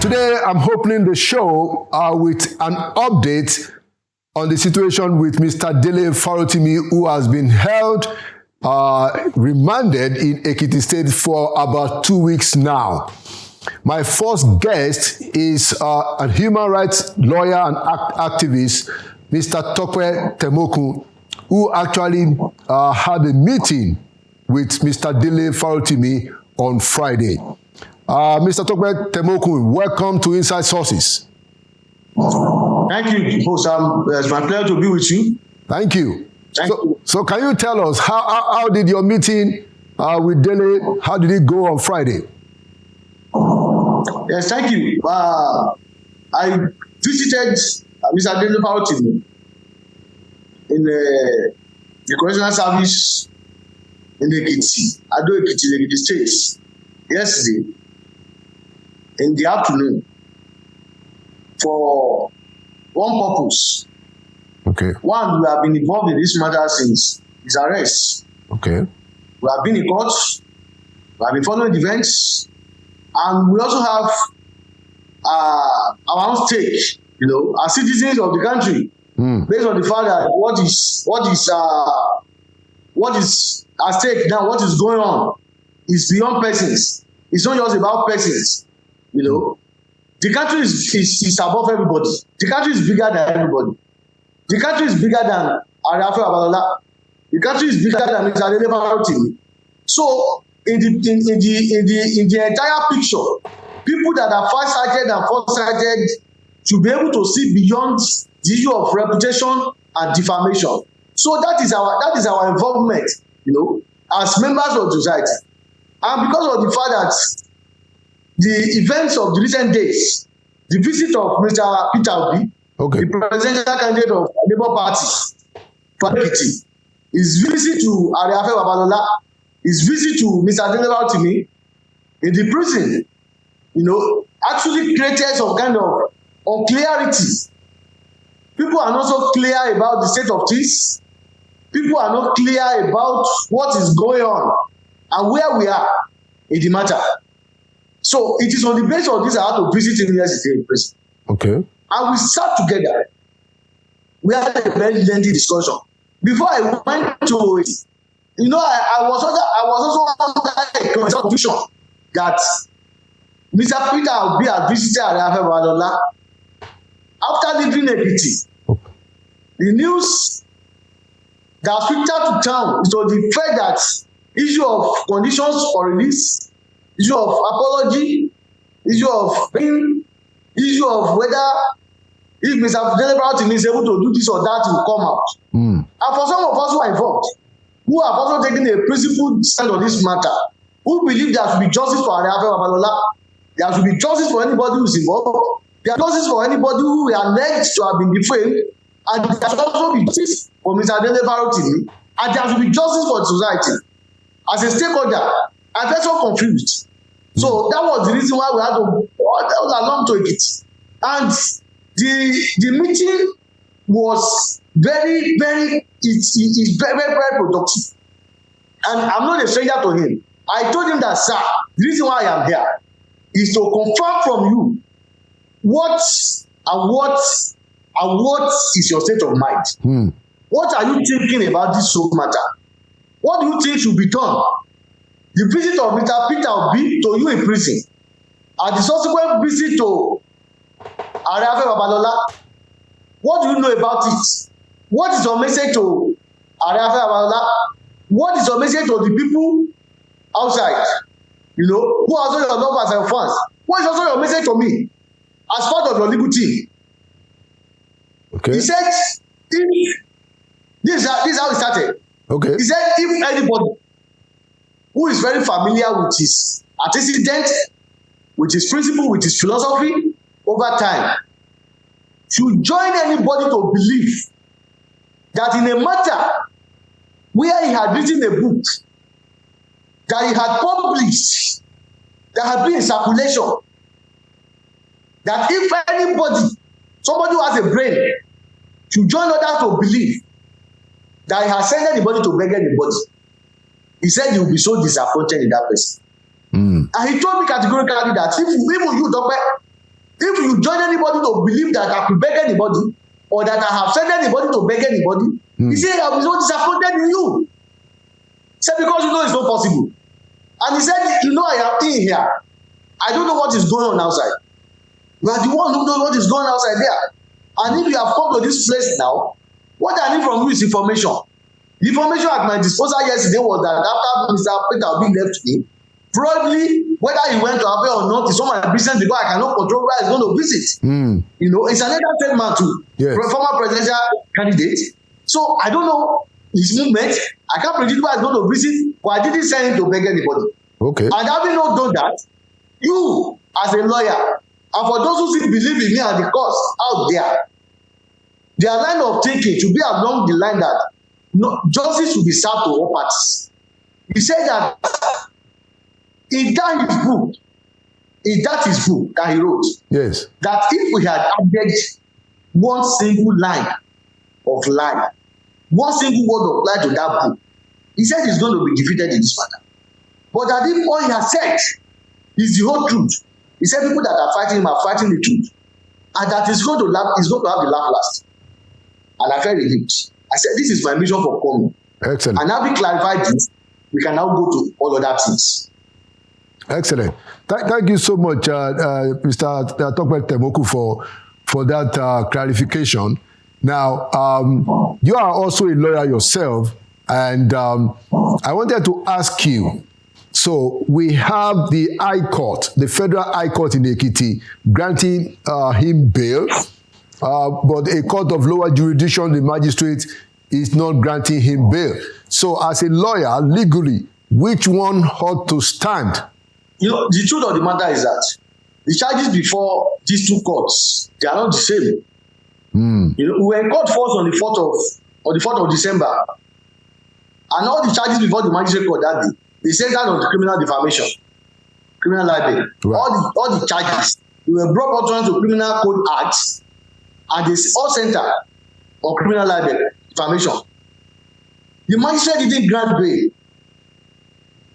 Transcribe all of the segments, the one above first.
Today, I'm opening the show with an update on the situation with Mr. Dele Farotimi, who has been held remanded in Ekiti State for about 2 weeks now. My first guest is a human rights lawyer and activist, Mr. Tope Temoku, who actually had a meeting with Mr. Dele Farotimi on Friday. Mr. Tope Temoku, welcome to Inside Sources. Thank you, host. It's my pleasure to be with you. Thank you. Thank you. So can you tell us how did your meeting with Dele, how did it go on Friday? Yes, thank you. I visited Mr. Dele Farotimi in the correctional service in Ekiti State yesterday in the afternoon for one purpose. Okay. One, we have been involved in this matter since his arrest. Okay. We have been in court, we have been following the events, and we also have our own stake, as citizens of the country, based on the fact that what is at stake now, what is going on, is beyond persons. It's not just about persons, The country is above everybody. The country is bigger than everybody. The country is bigger than Babalola. The country is bigger than Mr. Dele Farotimi. So, in the entire picture, people that are far-sighted and foresighted should be able to see beyond the issue of reputation and defamation. So that is our involvement, as members of society. And because of the fact that the events of the recent days, the visit of Mr. Peter Obi, the presidential candidate of the Labour Party, Farotimi, his visit to Babalola, his visit to Mr. Dele Farotimi in the prison, actually created some kind of unclarity. People are not so clear about the state of things. People are not clear about what is going on and where we are in the matter. So it is on the basis of this I had to visit him yesterday in prison. Okay. And we sat together. We had a very lengthy discussion. Before I went to it, I was also under a confusion that Mr. Peter Obi had visited Babalola after leaving Ekiti. The news that filtered to town is on the fact that issue of conditions for release, issue of apology, issue of pain, issue of whether if Mr. Dele Farotimi is able to do this or that will come out. And for some of us who are involved, who have also taken a principled stand on this matter, who believe there should be justice for Babalola, there should be justice for anybody who is involved, there should be justice for anybody who is alleged to have been defamed, and there should also be justice for Mr. Dele Farotimi, and there should be justice for the society. As a stakeholder, I felt so confused. So that was the reason why we had to along to Ekiti. And the meeting was very, very productive. And I'm not a stranger to him. I told him that, sir, the reason why I am here is to confirm from you what is your state of mind. What are you thinking about this whole matter? What do you think should be done? The visit of Mr. Peter Obi to you in prison, and the subsequent visit to Babalola, what do you know about it? What is your message to Babalola? What is your message to the people outside, who are also your lovers and fans? What is also your message to me as part of your legal team? Okay. He said, this is how it started. Okay. He said, if anybody who is very familiar with his antecedent, with his principle, with his philosophy over time, should join anybody to believe that in a matter where he had written a book, that he had published, that had been in circulation, that if anybody, somebody who has a brain, should join others to believe that he has sent anybody to beg anybody, he said he will be so disappointed in that person. And he told me categorically that if even you, Doctor, If you join anybody to believe that I could beg anybody, or that I have sent anybody to beg anybody, he said I was so disappointed in you. He said, because you know it's not possible. And he said, you know, I am in here. I don't know what is going on outside. You are the one who knows what is going on outside there. And if you have come to this place now, what I need from you is information. The information at my disposal yesterday was that after Mr. Peter Obi left me, probably whether he went to Abe or not is not my business, because I cannot control where he's going to visit. You know, it's another statement to former presidential candidate. So I don't know his movement. I can't predict where he's going to visit, but I didn't send him to beg anybody. Okay. And having not done that, you as a lawyer, and for those who still believe in me and the cause out there, their line of thinking should be along the line that no, justice should be served to all parties. He said that if that is book that he wrote, yes, that if we had added one single line of lie, one single word of lie to that book, he said he's going to be defeated in this matter. But that if all he has said is the whole truth, he said people that are fighting him are fighting the truth, and that he's going to have the laugh last. And I felt relieved. I said, this is my mission for coming. Excellent. And having clarified this, we can now go to all other things. Excellent. Thank you so much, Mr. Tope Temoku, for that clarification. Now, you are also a lawyer yourself, and I wanted to ask you, so we have the High Court, the Federal High Court in Ekiti, granting him bail, but a court of lower jurisdiction, the magistrate, is not granting him bail. So as a lawyer, legally, which one ought to stand? You know, the truth of the matter is that the charges before these two courts, they are not the same. You know, we were in court first on the 4th of December, and all the charges before the magistrate court that day, they said that on the criminal defamation, criminal libel. Right. All the charges, they were brought pursuant to Criminal Code Acts, and they all center on criminal libel, defamation. The magistrate didn't grant bail.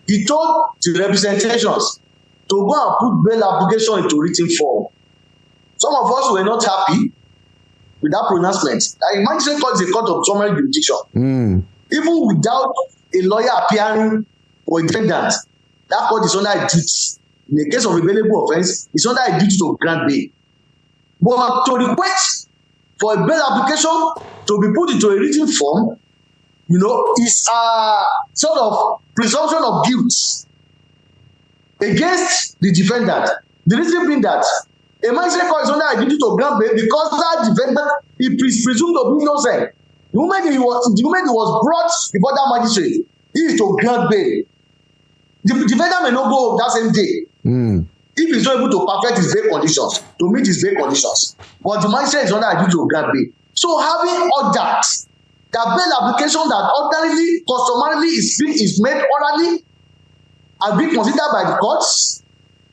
He told the representations to go and put bail application into written form. Some of us were not happy with that pronouncement. The magistrate court is a court of summary jurisdiction. Even without a lawyer appearing for a defendant, that court is under a duty. In the case of a bailable offence, it's under a duty to grant bail. But to request for a bail application to be put into a written form, you know, is a sort of presumption of guilt against the defendant. The reason being that a magistrate court is under a duty to grant bail because that defendant is presumed to be innocent. The moment he was brought before that magistrate, he is to grant bail. The defendant may not go that same day if he's not able to perfect his bail conditions, to meet his bail conditions. But the magistrate is under a duty to grant bail. So having all that bail application that ordinarily, customarily is made orally and being considered by the courts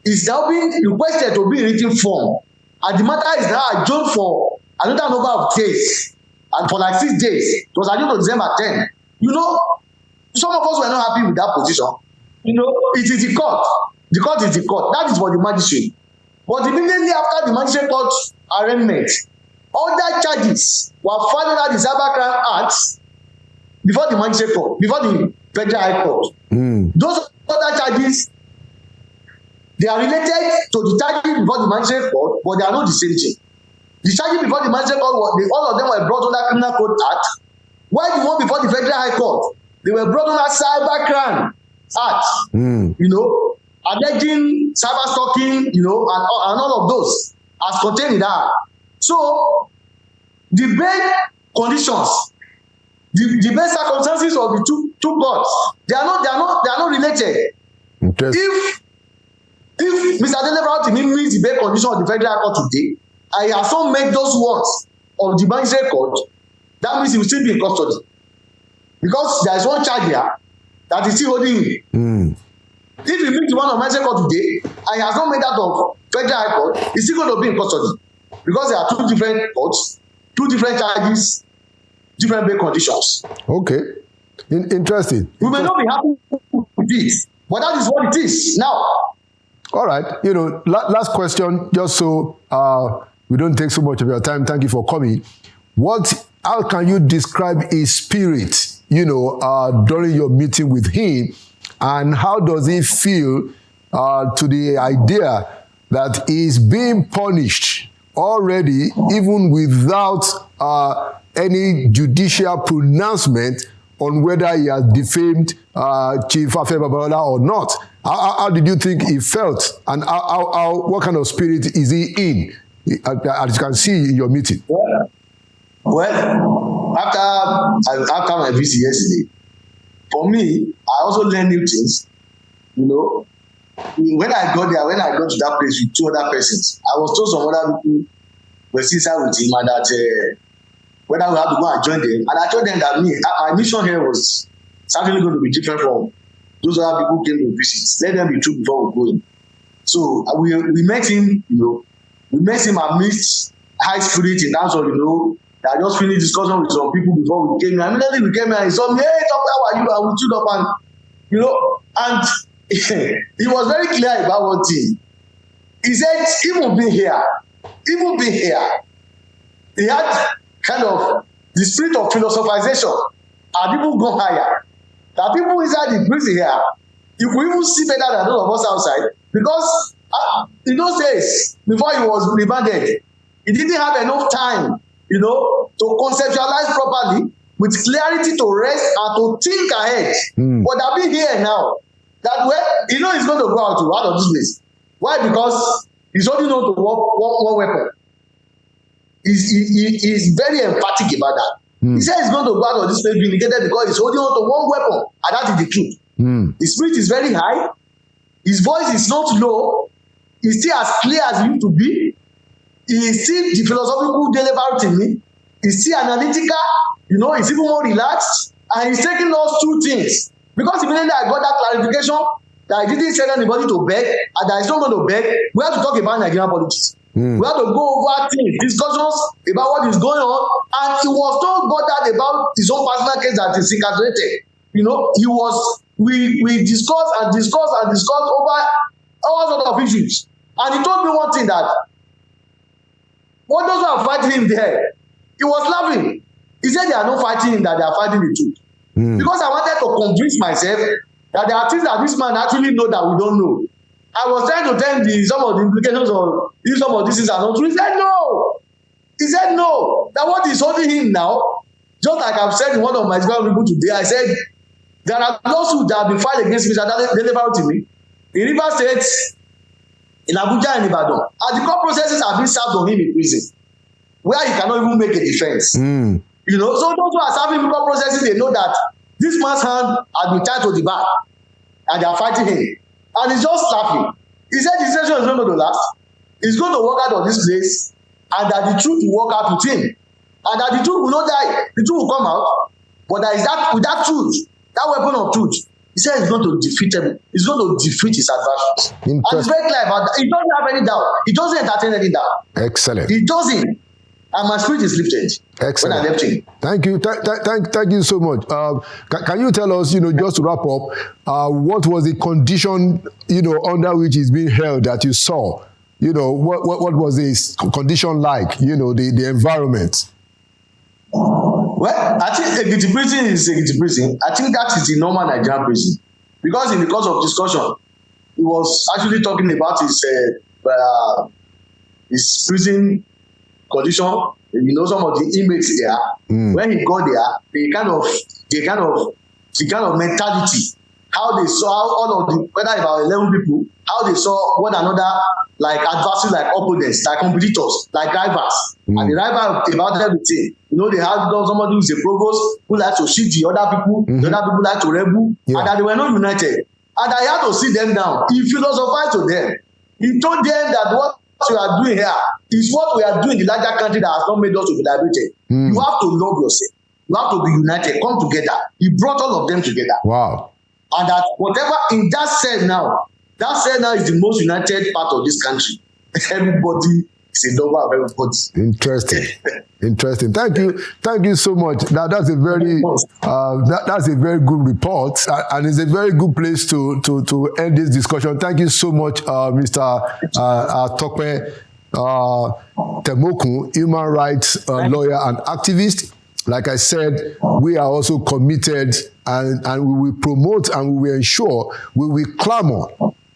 is now being requested to be in written form. And the matter is now adjourned for another number of days. And for like 6 days, it was adjourned to December 10. You know, some of us were not happy with that position. You know, it is the court. The court is the court. That is for the magistrate. But immediately after the magistrate court arraignment, other charges were filed under the Cybercrime Act before the magistrate court, before the Federal High Court. Those other charges, they are related to the charges before the magistrate court, but they are not the same thing. The charges before the magistrate court, all of them were brought under Criminal Code Act, while the one before the Federal High Court, they were brought under Cybercrime Act. You know, alleging cyber stalking, you know, and all of those as contained in that. So the bail conditions, the bail circumstances of the two courts, they are not related. If Mr. Farotimi meets the bail condition of the Federal Court today, and he has not met those ones of the magistrate court, that means he will still be in custody, because there is one charge here that is still holding him. If he meets the one of magistrate court today and he has not met that of Federal High Court, he's still going to be in custody, because there are two different courts, two different charges, different bail conditions. Okay. Interesting. We may not be happy with this, but that is what it is now. All right. Last question, just so we don't take so much of your time. Thank you for coming. How can you describe his spirit, during your meeting with him, and how does he feel to the idea that he's being punished already, even without any judicial pronouncement on whether he has defamed Chief Babalola or not? How did you think he felt, and what kind of spirit is he in, as you can see in your meeting? Well, after my visit yesterday, for me, I also learned new things. When I got to that place with 2 other persons, I was told some other people were still inside with him, and that whether we have to go and join them. And I told them that my mission here was certainly going to be different from those other people who came to visit. Let them be true before we go in. So we met him, we met him amidst high spirit in terms of, I just finished discussion with some people before we came here. Immediately we came here, he saw me, hey, how are you? I will stood up and, he was very clear about one thing. He said, even being here, he had kind of the spirit of philosophization. Are people go higher? That people inside the prison here, you could even see better than all of us outside. Because in those days, before he was remanded, he didn't have enough time, to conceptualize properly, with clarity to rest and to think ahead. But I've been here now, that he's going to go out of this place. Why? Because he's only known to one weapon. He's very emphatic about that. He said he's going to go out of this place vindicated because he's holding on to one weapon, and that is the truth. His spirit is very high. His voice is not low. He's still as clear as he used to be. He's still the philosophical delivery. He's still analytical. He's even more relaxed, and he's taking those 2 things. Because immediately I got that clarification that I didn't send anybody to beg, and that he's not going to beg, we have to talk about Nigerian politics. We have to go over things, discussions about what is going on, and he was not bothered about his own personal case that is incarcerated. We discussed over all sorts of issues, and he told me one thing, that what those who are fighting him there, he was laughing. He said they are not fighting him, that they are fighting the truth. Because I wanted to convince myself that there are things that this man actually know that we don't know. I was trying to tell him some of the implications of if some of these things are not true. He said no. That what is holding him now, just like I've said in one of my people today, I said there are lawsuits that have been filed against Mr. Farotimi in Rivers State, in Abuja and Ibadan. And the court processes have been served on him in prison, where he cannot even make a defense. So those who are serving court processes, they know that this man's hand has been tied to the bar, and they are fighting him. And he's just laughing. He said the situation is not going to last. He's going to walk out of this place, and that the truth will walk out with him. And that the truth will not die. The truth will come out. But that is that with that truth, that weapon of truth, he said he's going to defeat him. He's going to defeat his adversaries. And it's very clear about that. He doesn't have any doubt. He doesn't entertain any doubt. Excellent. He doesn't. And my spirit is lifted. Excellent. When I left him. Thank you. Thank you so much. Can you tell us, just to wrap up, what was the condition, under which he's being held that you saw? What was his condition like? The environment. Well, I think Ekiti prison is Ekiti prison. I think that is the normal Nigerian prison. Because in the course of discussion, he was actually talking about his prison condition. Some of the inmates there, when he got there, the kind of mentality, how they saw all of the, whether about 11 people, how they saw one another like adversaries, like opponents, like competitors, like rivals. And the rival about everything. They had somebody who's a provost who likes to shoot the other people, the other people like to rebel, and that they were not united. And I had to sit them down. He philosophized to them. He told them that what you are doing here is what we are doing in the larger country that has not made us to be liberated. You have to love yourself. You have to be united. Come together. He brought all of them together. Wow. And that whatever in that cell now is the most united part of this country. Everybody It's a number of everybody. Interesting. Thank you so much. That's a very that's a very good report, and it's a very good place to end this discussion. Thank you so much, Mr. Tope Temokun, human rights lawyer and activist. Like I said, we are also committed, and we will promote and we will ensure, we will clamor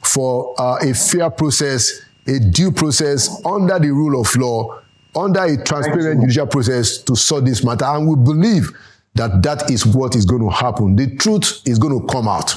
for a fair process, a due process under the rule of law, under a transparent judicial process to sort this matter. And we believe that that is what is going to happen. The truth is going to come out.